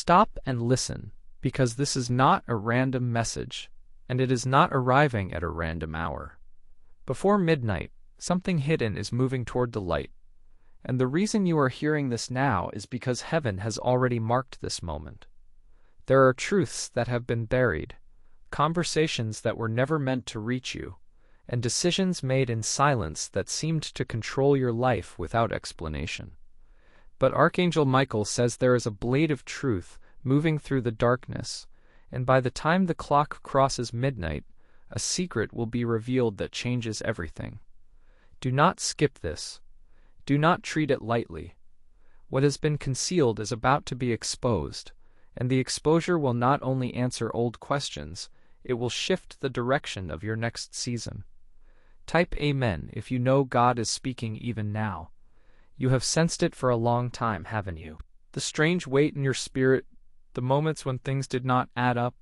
Stop and listen, because this is not a random message, and it is not arriving at a random hour. Before midnight, something hidden is moving toward the light, and the reason you are hearing this now is because heaven has already marked this moment. There are truths that have been buried, conversations that were never meant to reach you, and decisions made in silence that seemed to control your life without explanation. But Archangel Michael says there is a blade of truth moving through the darkness, and by the time the clock crosses midnight, a secret will be revealed that changes everything. Do not skip this. Do not treat it lightly. What has been concealed is about to be exposed, and the exposure will not only answer old questions, it will shift the direction of your next season. Type Amen if you know God is speaking even now. You have sensed it for a long time, haven't you? The strange weight in your spirit, the moments when things did not add up,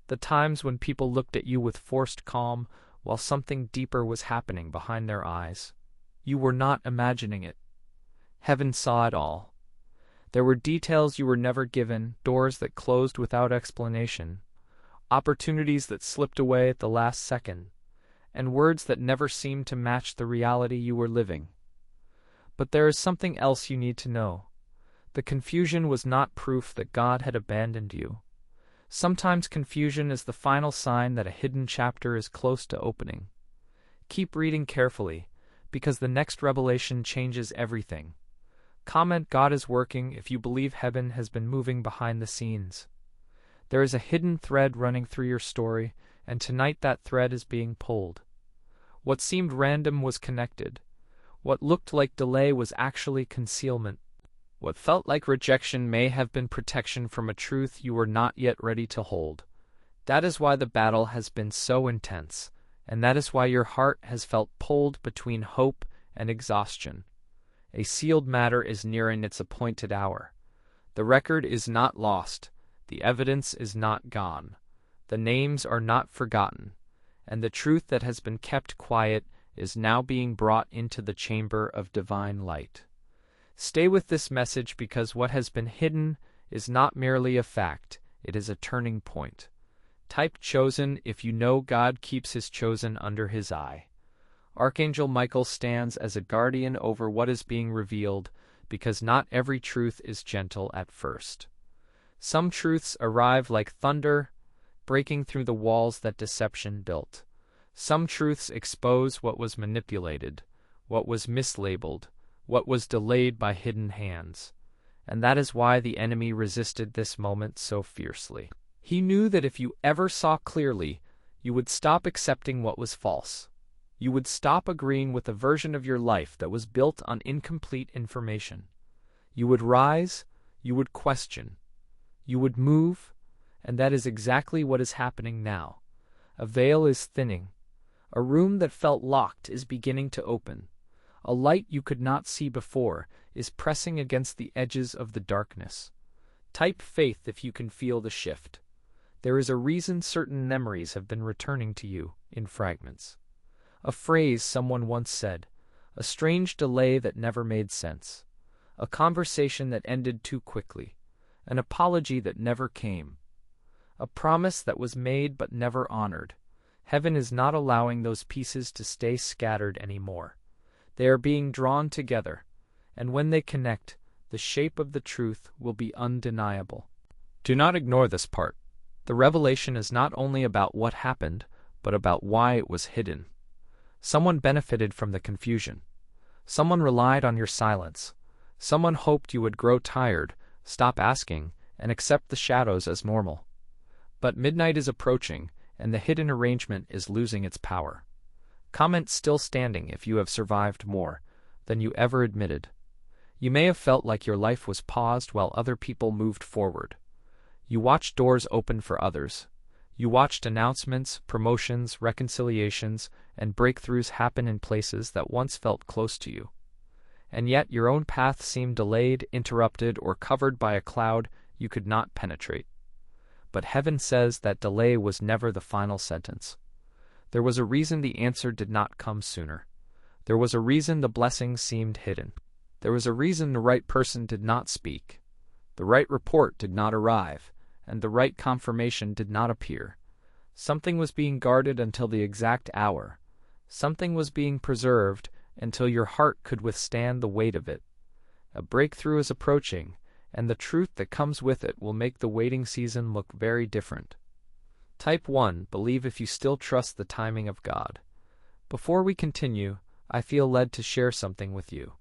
the times when people looked at you with forced calm while something deeper was happening behind their eyes. You were not imagining it. Heaven saw it all. There were details you were never given, doors that closed without explanation, opportunities that slipped away at the last second, and words that never seemed to match the reality you were living. But there is something else you need to know. The confusion was not proof that God had abandoned you. Sometimes confusion is the final sign that a hidden chapter is close to opening. Keep reading carefully, because the next revelation changes everything. Comment God is working if you believe heaven has been moving behind the scenes. There is a hidden thread running through your story, and tonight that thread is being pulled. What seemed random was connected. What looked like delay was actually concealment. What felt like rejection may have been protection from a truth you were not yet ready to hold. That is why the battle has been so intense, and that is why your heart has felt pulled between hope and exhaustion. A sealed matter is nearing its appointed hour. The record is not lost. The evidence is not gone. The names are not forgotten, and the truth that has been kept quiet is now being brought into the chamber of divine light. Stay with this message because what has been hidden is not merely a fact, it is a turning point. Type chosen if you know God keeps his chosen under his eye. Archangel Michael stands as a guardian over what is being revealed because not every truth is gentle at first. Some truths arrive like thunder, breaking through the walls that deception built. Some truths expose what was manipulated, what was mislabeled, what was delayed by hidden hands. And that is why the enemy resisted this moment so fiercely. He knew that if you ever saw clearly, you would stop accepting what was false. You would stop agreeing with a version of your life that was built on incomplete information. You would rise, you would question, you would move, and that is exactly what is happening now. A veil is thinning. A room that felt locked is beginning to open. A light you could not see before is pressing against the edges of the darkness. Type faith if you can feel the shift. There is a reason certain memories have been returning to you in fragments. A phrase someone once said, a strange delay that never made sense, a conversation that ended too quickly, an apology that never came, a promise that was made but never honored. Heaven is not allowing those pieces to stay scattered anymore. They are being drawn together, and when they connect, the shape of the truth will be undeniable. Do not ignore this part. The revelation is not only about what happened, but about why it was hidden. Someone benefited from the confusion. Someone relied on your silence. Someone hoped you would grow tired, stop asking, and accept the shadows as normal. But midnight is approaching, and the hidden arrangement is losing its power. Comment still standing if you have survived more than you ever admitted. You may have felt like your life was paused while other people moved forward. You watched doors open for others. You watched announcements, promotions, reconciliations, and breakthroughs happen in places that once felt close to you. And yet your own path seemed delayed, interrupted, or covered by a cloud you could not penetrate. But heaven says that delay was never the final sentence. There was a reason the answer did not come sooner. There was a reason the blessing seemed hidden. There was a reason the right person did not speak. The right report did not arrive, and the right confirmation did not appear. Something was being guarded until the exact hour. Something was being preserved until your heart could withstand the weight of it. A breakthrough is approaching, and the truth that comes with it will make the waiting season look very different. Type 1. Believe if you still trust the timing of God. Before we continue, I feel led to share something with you.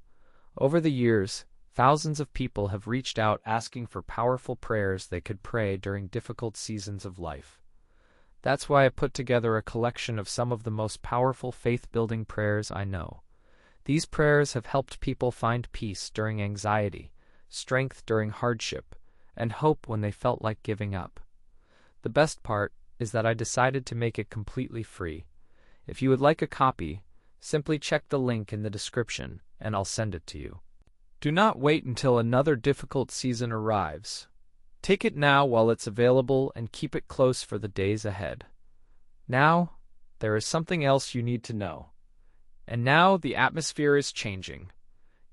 Over the years, thousands of people have reached out asking for powerful prayers they could pray during difficult seasons of life. That's why I put together a collection of some of the most powerful faith-building prayers I know. These prayers have helped people find peace during anxiety, strength during hardship, and hope when they felt like giving up. The best part is that I decided to make it completely free. If you would like a copy, simply check the link in the description and I'll send it to you. Do not wait until another difficult season arrives. Take it now while it's available and keep it close for the days ahead. Now, there is something else you need to know. And now the atmosphere is changing.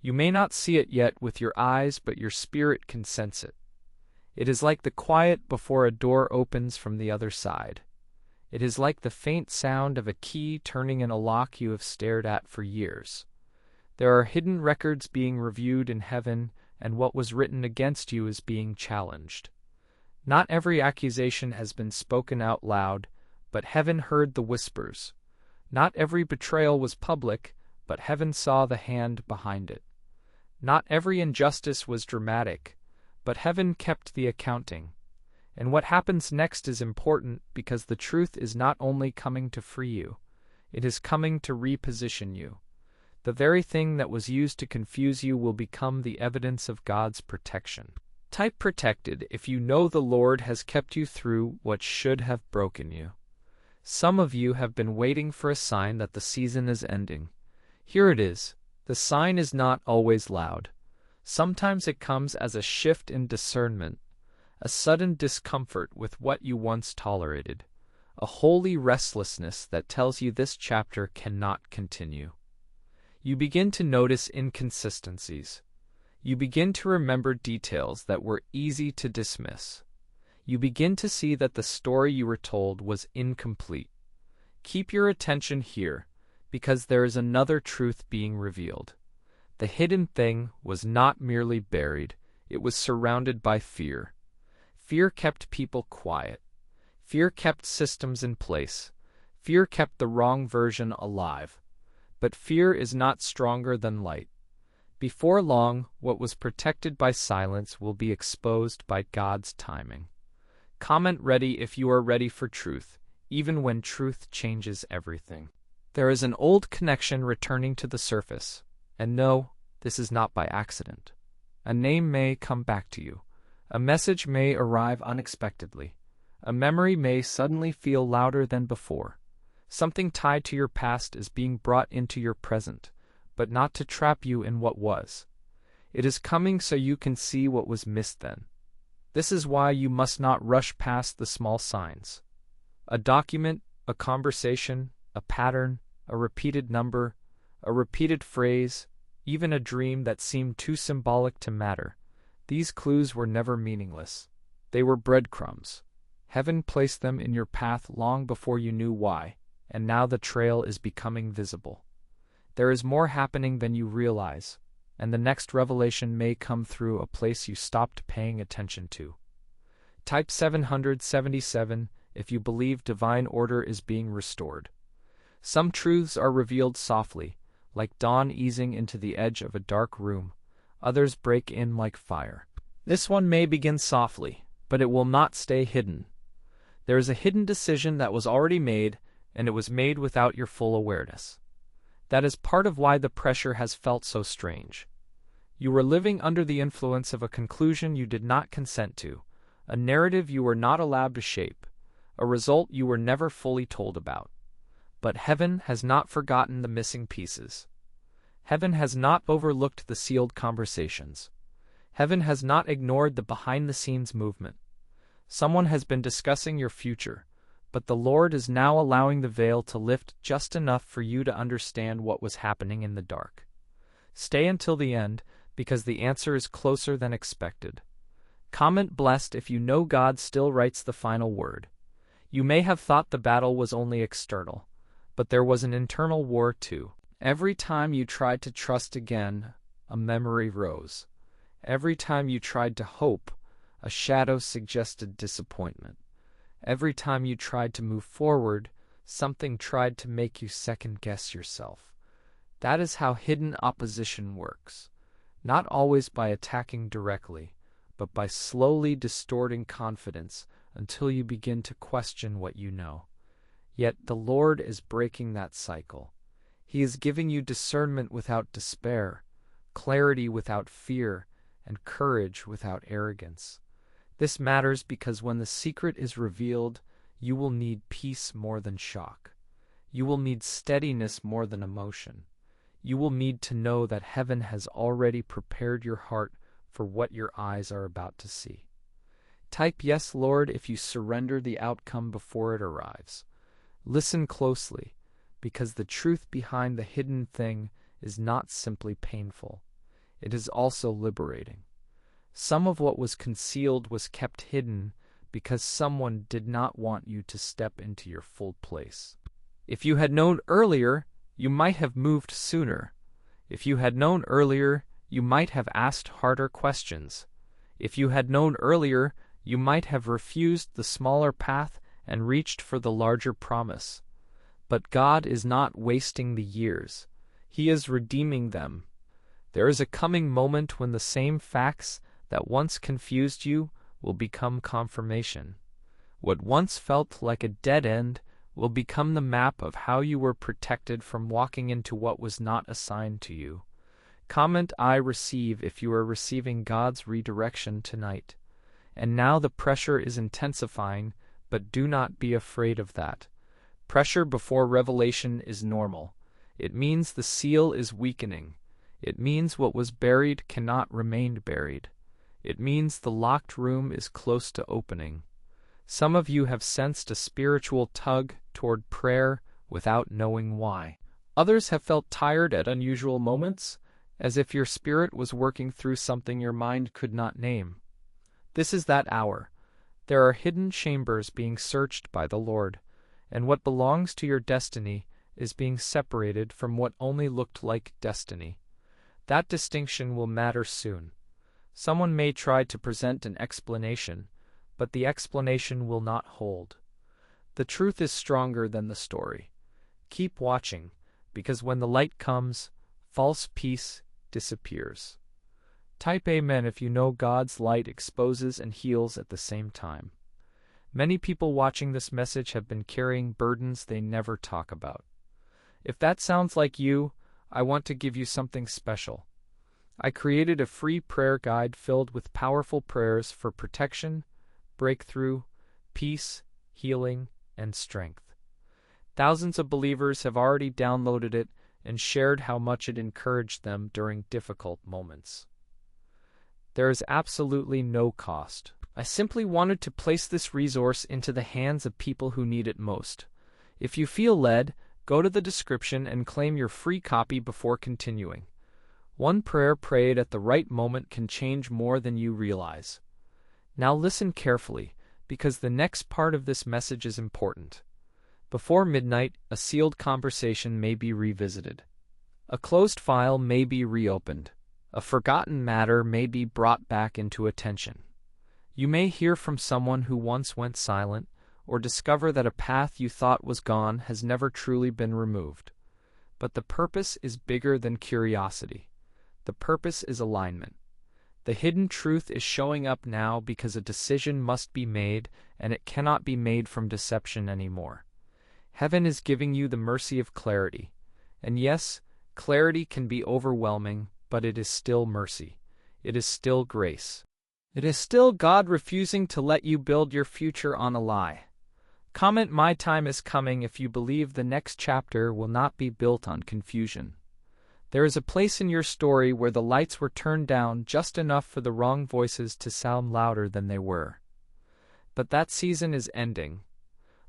You may not see it yet with your eyes, but your spirit can sense it. It is like the quiet before a door opens from the other side. It is like the faint sound of a key turning in a lock you have stared at for years. There are hidden records being reviewed in heaven, and what was written against you is being challenged. Not every accusation has been spoken out loud, but heaven heard the whispers. Not every betrayal was public, but heaven saw the hand behind it. Not every injustice was dramatic, but heaven kept the accounting. And what happens next is important because the truth is not only coming to free you, it is coming to reposition you. The very thing that was used to confuse you will become the evidence of God's protection. Type protected if you know the Lord has kept you through what should have broken you. Some of you have been waiting for a sign that the season is ending. Here it is. The sign is not always loud. Sometimes it comes as a shift in discernment, a sudden discomfort with what you once tolerated, a holy restlessness that tells you this chapter cannot continue. You begin to notice inconsistencies. You begin to remember details that were easy to dismiss. You begin to see that the story you were told was incomplete. Keep your attention here, because there is another truth being revealed. The hidden thing was not merely buried, it was surrounded by fear. Fear kept people quiet. Fear kept systems in place. Fear kept the wrong version alive. But fear is not stronger than light. Before long, what was protected by silence will be exposed by God's timing. Comment ready if you are ready for truth, even when truth changes everything. There is an old connection returning to the surface, and no, this is not by accident. A name may come back to you. A message may arrive unexpectedly. A memory may suddenly feel louder than before. Something tied to your past is being brought into your present, but not to trap you in what was. It is coming so you can see what was missed then. This is why you must not rush past the small signs. A document, a conversation, a pattern, a repeated number, a repeated phrase, even a dream that seemed too symbolic to matter. These clues were never meaningless. They were breadcrumbs. Heaven placed them in your path long before you knew why, and now the trail is becoming visible. There is more happening than you realize, and the next revelation may come through a place you stopped paying attention to. Type 777 if you believe divine order is being restored. Some truths are revealed softly, like dawn easing into the edge of a dark room. Others break in like fire. This one may begin softly, but it will not stay hidden. There is a hidden decision that was already made, and it was made without your full awareness. That is part of why the pressure has felt so strange. You were living under the influence of a conclusion you did not consent to, a narrative you were not allowed to shape, a result you were never fully told about. But heaven has not forgotten the missing pieces. Heaven has not overlooked the sealed conversations. Heaven has not ignored the behind-the-scenes movement. Someone has been discussing your future, but the Lord is now allowing the veil to lift just enough for you to understand what was happening in the dark. Stay until the end, because the answer is closer than expected. Comment blessed if you know God still writes the final word. You may have thought the battle was only external, but there was an internal war too. Every time you tried to trust again, a memory rose. Every time you tried to hope, a shadow suggested disappointment. Every time you tried to move forward, something tried to make you second-guess yourself. That is how hidden opposition works. Not always by attacking directly, but by slowly distorting confidence until you begin to question what you know. Yet the Lord is breaking that cycle. He is giving you discernment without despair, clarity without fear, and courage without arrogance. This matters because when the secret is revealed, you will need peace more than shock. You will need steadiness more than emotion. You will need to know that heaven has already prepared your heart for what your eyes are about to see. Type "Yes, Lord" if you surrender the outcome before it arrives. Listen closely, because the truth behind the hidden thing is not simply painful. It is also liberating. Some of what was concealed was kept hidden because someone did not want you to step into your full place. If you had known earlier, you might have moved sooner. If you had known earlier, you might have asked harder questions. If you had known earlier, you might have refused the smaller path and reached for the larger promise. But God is not wasting the years. He is redeeming them. There is a coming moment when the same facts that once confused you will become confirmation. What once felt like a dead end will become the map of how you were protected from walking into what was not assigned to you. Comment "I receive" if you are receiving God's redirection tonight. And now the pressure is intensifying, but do not be afraid of that. Pressure before revelation is normal. It means the seal is weakening. It means what was buried cannot remain buried. It means the locked room is close to opening. Some of you have sensed a spiritual tug toward prayer without knowing why. Others have felt tired at unusual moments, as if your spirit was working through something your mind could not name. This is that hour. There are hidden chambers being searched by the Lord, and what belongs to your destiny is being separated from what only looked like destiny. That distinction will matter soon. Someone may try to present an explanation, but the explanation will not hold. The truth is stronger than the story. Keep watching, because when the light comes, false peace disappears. Type "Amen" if you know God's light exposes and heals at the same time. Many people watching this message have been carrying burdens they never talk about. If that sounds like you, I want to give you something special. I created a free prayer guide filled with powerful prayers for protection, breakthrough, peace, healing, and strength. Thousands of believers have already downloaded it and shared how much it encouraged them during difficult moments. There is absolutely no cost. I simply wanted to place this resource into the hands of people who need it most. If you feel led, go to the description and claim your free copy before continuing. One prayer prayed at the right moment can change more than you realize. Now listen carefully, because the next part of this message is important. Before midnight, a sealed conversation may be revisited. A closed file may be reopened. A forgotten matter may be brought back into attention. You may hear from someone who once went silent, or discover that a path you thought was gone has never truly been removed. But the purpose is bigger than curiosity. The purpose is alignment. The hidden truth is showing up now because a decision must be made, and it cannot be made from deception anymore. Heaven is giving you the mercy of clarity. And yes, clarity can be overwhelming, but it is still mercy. It is still grace. It is still God refusing to let you build your future on a lie. Comment "My time is coming" if you believe the next chapter will not be built on confusion. There is a place in your story where the lights were turned down just enough for the wrong voices to sound louder than they were. But that season is ending.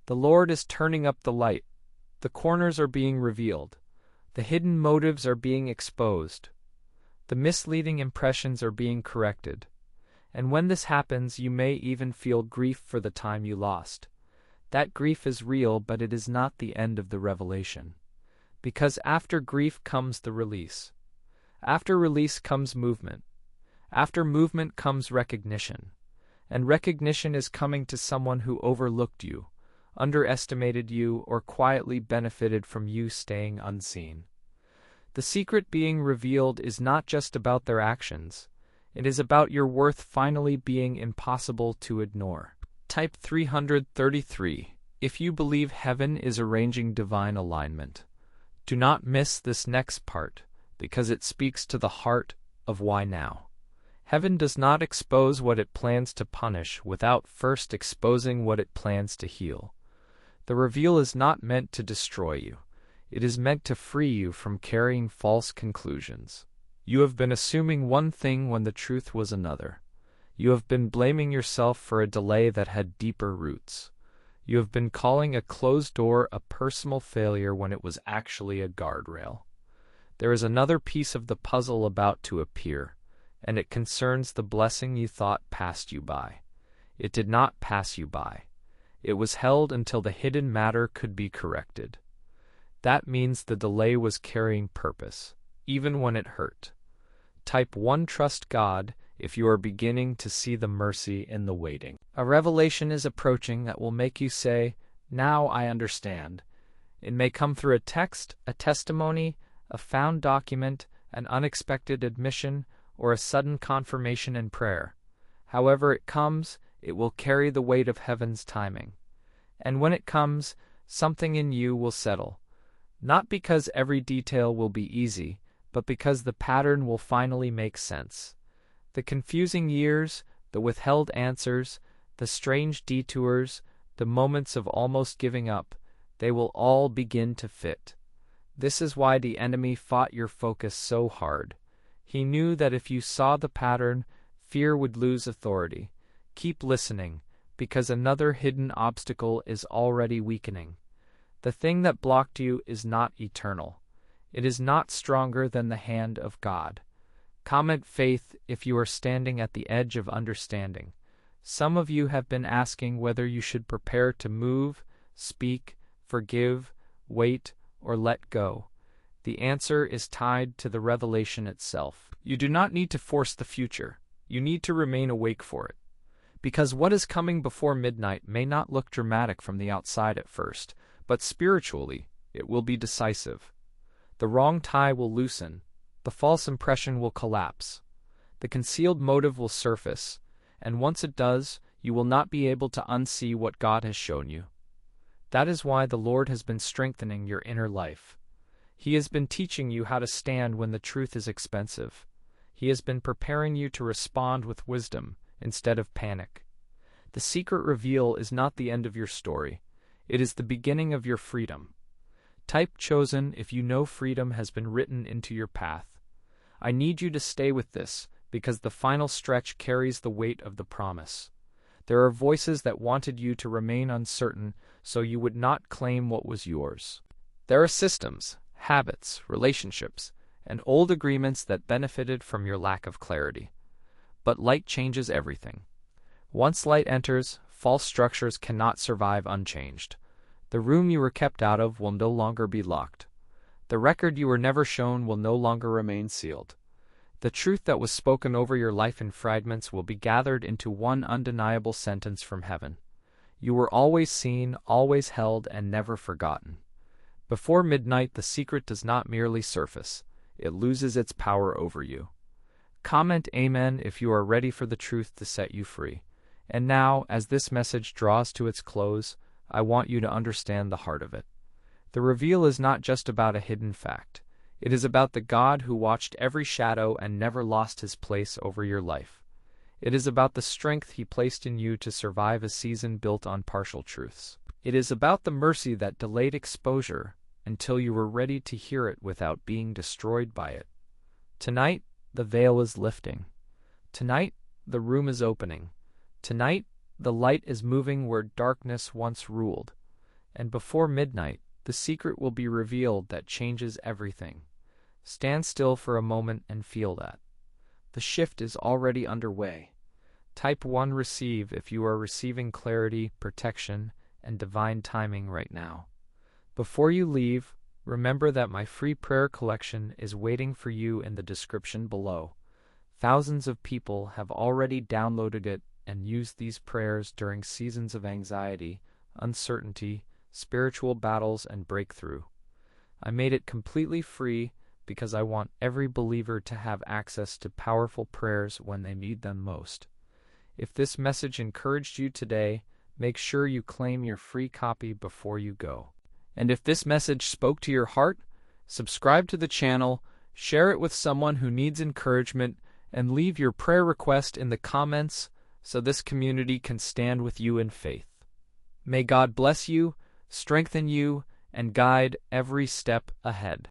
The Lord is turning up the light. The corners are being revealed. The hidden motives are being exposed. The misleading impressions are being corrected. And when this happens, you may even feel grief for the time you lost. That grief is real, but it is not the end of the revelation. Because after grief comes the release. After release comes movement. After movement comes recognition. And recognition is coming to someone who overlooked you, underestimated you, or quietly benefited from you staying unseen. The secret being revealed is not just about their actions. It is about your worth finally being impossible to ignore. Type 333. If you believe heaven is arranging divine alignment, do not miss this next part, because it speaks to the heart of why now. Heaven does not expose what it plans to punish without first exposing what it plans to heal. The reveal is not meant to destroy you. It is meant to free you from carrying false conclusions. You have been assuming one thing when the truth was another. You have been blaming yourself for a delay that had deeper roots. You have been calling a closed door a personal failure when it was actually a guardrail. There is another piece of the puzzle about to appear, and it concerns the blessing you thought passed you by. It did not pass you by. It was held until the hidden matter could be corrected. That means the delay was carrying purpose, even when it hurt. Type 1. Trust God if you are beginning to see the mercy in the waiting. A revelation is approaching that will make you say, "Now I understand." It may come through a text, a testimony, a found document, an unexpected admission, or a sudden confirmation in prayer. However it comes, it will carry the weight of heaven's timing. And when it comes, something in you will settle. Not because every detail will be easy, but because the pattern will finally make sense. The confusing years, the withheld answers, the strange detours, the moments of almost giving up, they will all begin to fit. This is why the enemy fought your focus so hard. He knew that if you saw the pattern, fear would lose authority. Keep listening, because another hidden obstacle is already weakening. The thing that blocked you is not eternal. It is not stronger than the hand of God. Comment faith if you are standing at the edge of understanding. Some of you have been asking whether you should prepare to move, speak, forgive, wait, or let go. The answer is tied to the revelation itself. You do not need to force the future. You need to remain awake for it. Because what is coming before midnight may not look dramatic from the outside at first, but spiritually, it will be decisive. The wrong tie will loosen. The false impression will collapse. The concealed motive will surface, and once it does, you will not be able to unsee what God has shown you. That is why the Lord has been strengthening your inner life. He has been teaching you how to stand when the truth is expensive. He has been preparing you to respond with wisdom instead of panic. The secret reveal is not the end of your story. It is the beginning of your freedom. Type chosen if you know freedom has been written into your path. I need you to stay with this, because the final stretch carries the weight of the promise. There are voices that wanted you to remain uncertain so you would not claim what was yours. There are systems, habits, relationships, and old agreements that benefited from your lack of clarity. But light changes everything. Once light enters, false structures cannot survive unchanged. The room you were kept out of will no longer be locked. The record you were never shown will no longer remain sealed. The truth that was spoken over your life in fragments will be gathered into one undeniable sentence from heaven. You were always seen, always held, and never forgotten. Before midnight, the secret does not merely surface. It loses its power over you. Comment Amen if you are ready for the truth to set you free. And now, as this message draws to its close, I want you to understand the heart of it. The reveal is not just about a hidden fact. It is about the God who watched every shadow and never lost his place over your life. It is about the strength he placed in you to survive a season built on partial truths. It is about the mercy that delayed exposure until you were ready to hear it without being destroyed by it. Tonight, the veil is lifting. Tonight, the room is opening. Tonight, the light is moving where darkness once ruled. And before midnight, the secret will be revealed that changes everything. Stand still for a moment and feel that. The shift is already underway. Type 1 receive if you are receiving clarity, protection, and divine timing right now. Before you leave, remember that my free prayer collection is waiting for you in the description below. Thousands of people have already downloaded it and used these prayers during seasons of anxiety, uncertainty, spiritual battles, and breakthrough. I made it completely free because I want every believer to have access to powerful prayers when they need them most. If this message encouraged you today, make sure you claim your free copy before you go. And if this message spoke to your heart, subscribe to the channel, share it with someone who needs encouragement, and leave your prayer request in the comments so this community can stand with you in faith. May God bless you, strengthen you, and guide every step ahead.